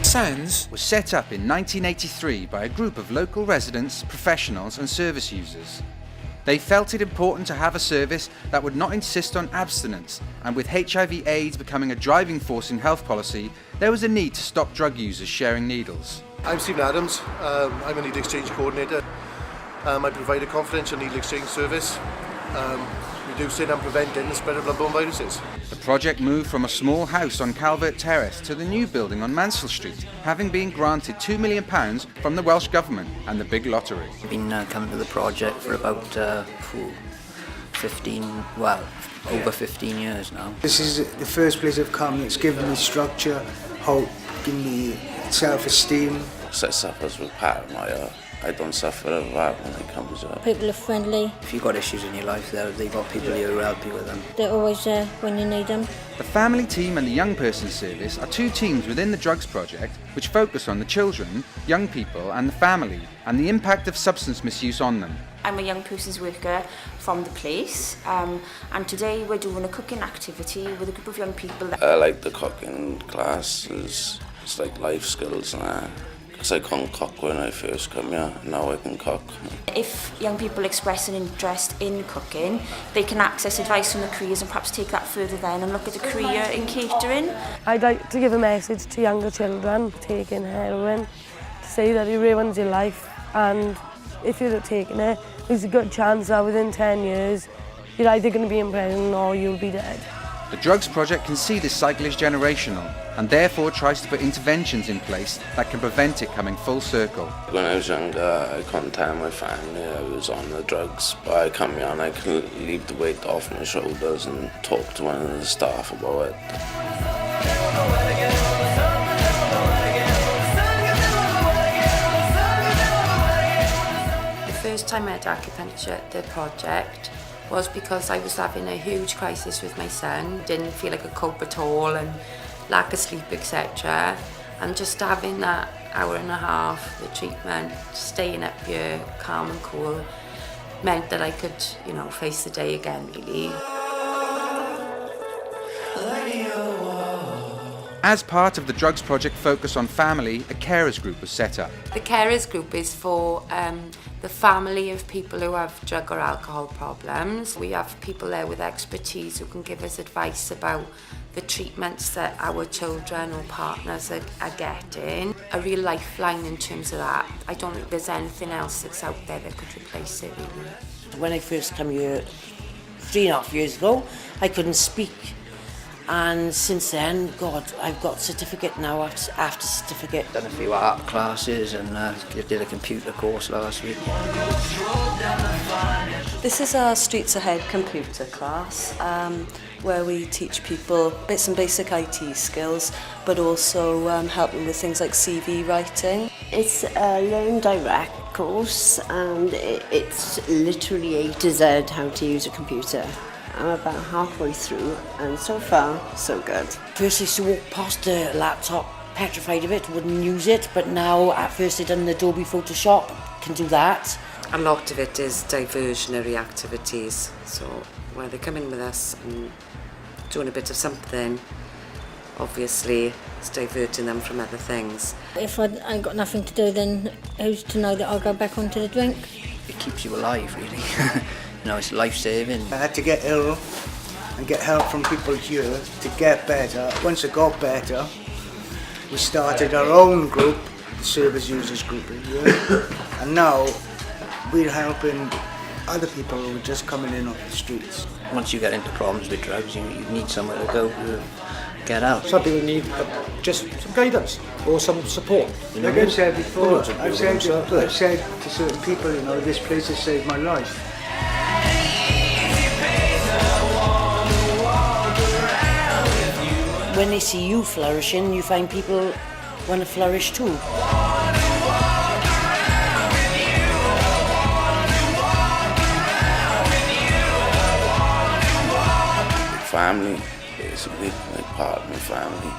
SANDS was set up in 1983 by a group of local residents, professionals and service users. They felt it important to have a service that would not insist on abstinence, and with HIV/AIDS becoming a driving force in health policy, there was a need to stop drug users sharing needles. I'm Stephen Adams. I'm a needle exchange coordinator. I provide a confidential needle exchange service, reducing and preventing the spread of bloodborne viruses. The project moved from a small house on Calvert Terrace to the new building on Mansell Street, having been granted £2 million from the Welsh Government and the big lottery. I've been coming to the project for about over 15 years now. This is the first place I've come. It's given me structure, hope, given me self-esteem. I suffer with paranoia. I don't suffer of that when it comes up. People are friendly. If you've got issues in your life, they've got people here who help you with them. They're always there when you need them. The family team and the young person service are two teams within the drugs project which focus on the children, young people and the family and the impact of substance misuse on them. I'm a young person's worker from the place, and today we're doing a cooking activity with a group of young people. I like the cooking classes. It's like life skills and that. Because I couldn't cook when I first came here, now I can cook. If young people express an interest in cooking, they can access advice from the careers and perhaps take that further then and look at a career in catering. I'd like to give a message to younger children taking heroin, to say that it ruins your life, and if you're taking it, there's a good chance that within 10 years you're either going to be in prison or you'll be dead. The drugs project can see this cycle is generational and therefore tries to put interventions in place that can prevent it coming full circle. When I was younger, I couldn't tell my family I was on the drugs, but I come here and I can leave the weight off my shoulders and talk to one of the staff about it. The first time I had acupuncture at the project was because I was having a huge crisis with my son. Didn't feel like I could cope at all and lack of sleep, etc. And just having that hour and a half, the treatment, staying up here, calm and cool, meant that I could, face the day again, really. As part of the drugs project focus on family, a carers group was set up. The carers group is for the family of people who have drug or alcohol problems. We have people there with expertise who can give us advice about the treatments that our children or partners are getting. A real lifeline in terms of that. I don't think there's anything else that's out there that could replace it, really. When I first came here 3.5 years ago, I couldn't speak. And since then, God, I've got certificate now after certificate. Done a few art classes and did a computer course last week. This is our Streets Ahead computer class, where we teach people some basic IT skills, but also help them with things like CV writing. It's a Learn Direct course, and it's literally A to Z how to use a computer. I'm about halfway through, and so far, so good. First I used to walk past the laptop, petrified of it, wouldn't use it, but now at first I've done Adobe Photoshop, can do that. A lot of it is diversionary activities, so where they come in with us and doing a bit of something, obviously it's diverting them from other things. If I ain't got nothing to do, then who's to know that I'll go back onto the drink? It keeps you alive, really. It's life-saving. I had to get ill and get help from people here to get better. Once I got better, we started our own group, the Service Users Group in here, and now we're helping other people who are just coming in off the streets. Once you get into problems with drugs, you need somewhere to go to get out. Some people need just some guidance or some support. Like I've said before, I've said to certain people, this place has saved my life. When they see you flourishing, you find people want to flourish too. Family, basically, like part of my family.